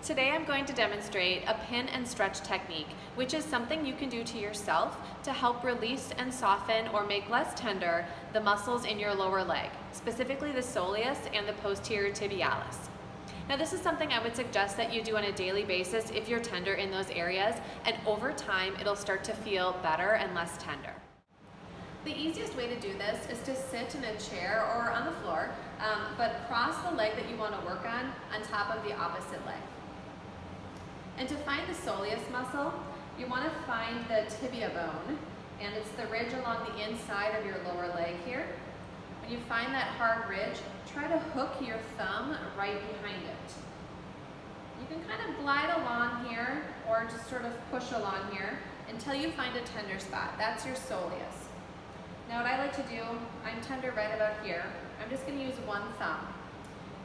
Today I'm going to demonstrate a pin and stretch technique, which is something you can do to yourself to help release and soften or make less tender the muscles in your lower leg, specifically the soleus and the posterior tibialis. Now this is something I would suggest that you do on a daily basis if you're tender in those areas, and over time it'll start to feel better and less tender. The easiest way to do this is to sit in a chair or on the floor, but cross the leg that you want to work on top of the opposite leg. And to find the soleus muscle, you want to find the tibia bone, and it's the ridge along the inside of your lower leg here. When you find that hard ridge, try to hook your thumb right behind it. You can kind of glide along here or just sort of push along here until you find a tender spot. That's your soleus. Now what I like to do, I'm tender right about here. I'm just going to use one thumb.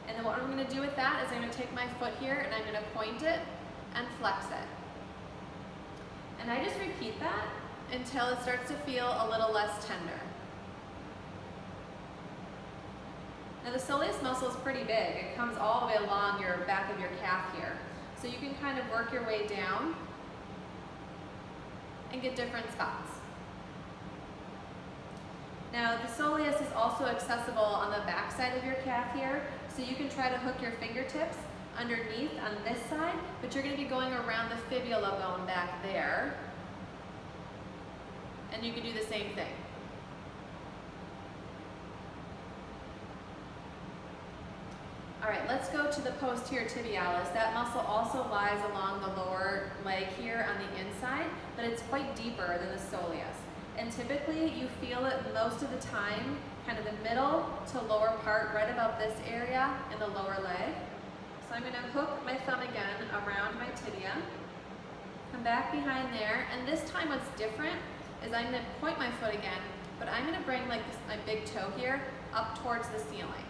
And then what I'm going to do with that is I'm going to take my foot here and I'm going to point it and flex it. And I just repeat that until it starts to feel a little less tender. Now the soleus muscle is pretty big. It comes all the way along your back of your calf here. So you can kind of work your way down and get different spots. Now the soleus is also accessible on the back side of your calf here, so you can try to hook your fingertips underneath on this side, but you're going to be going around the fibula bone back there, and you can do the same thing. Alright, let's go to the posterior tibialis. That muscle also lies along the lower leg here on the inside, but it's quite deeper than the soleus. And typically you feel it most of the time, kind of the middle to lower part, right about this area in the lower leg. So I'm going to hook my thumb again around my tibia, come back behind there, and this time what's different is I'm going to point my foot again, but I'm going to bring like this, my big toe here up towards the ceiling.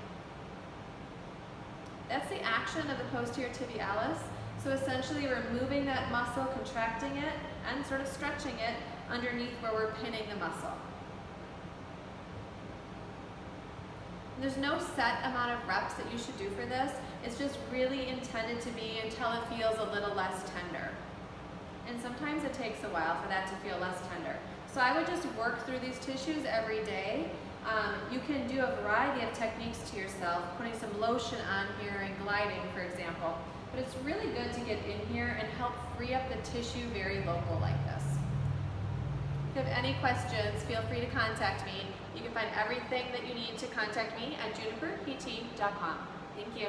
That's the action of the posterior tibialis. So essentially we're moving that muscle, contracting it, and sort of stretching it underneath where we're pinning the muscle. There's no set amount of reps that you should do for this. It's just really intended to be until it feels a little less tender. And sometimes it takes a while for that to feel less tender. So I would just work through these tissues every day. You can do a variety of techniques to yourself, putting some lotion on here and gliding, for example. But it's really good to get in here and help free up the tissue very local like this. If you have any questions, feel free to contact me. You can find everything that you need to contact me at juniperpt.com. Thank you.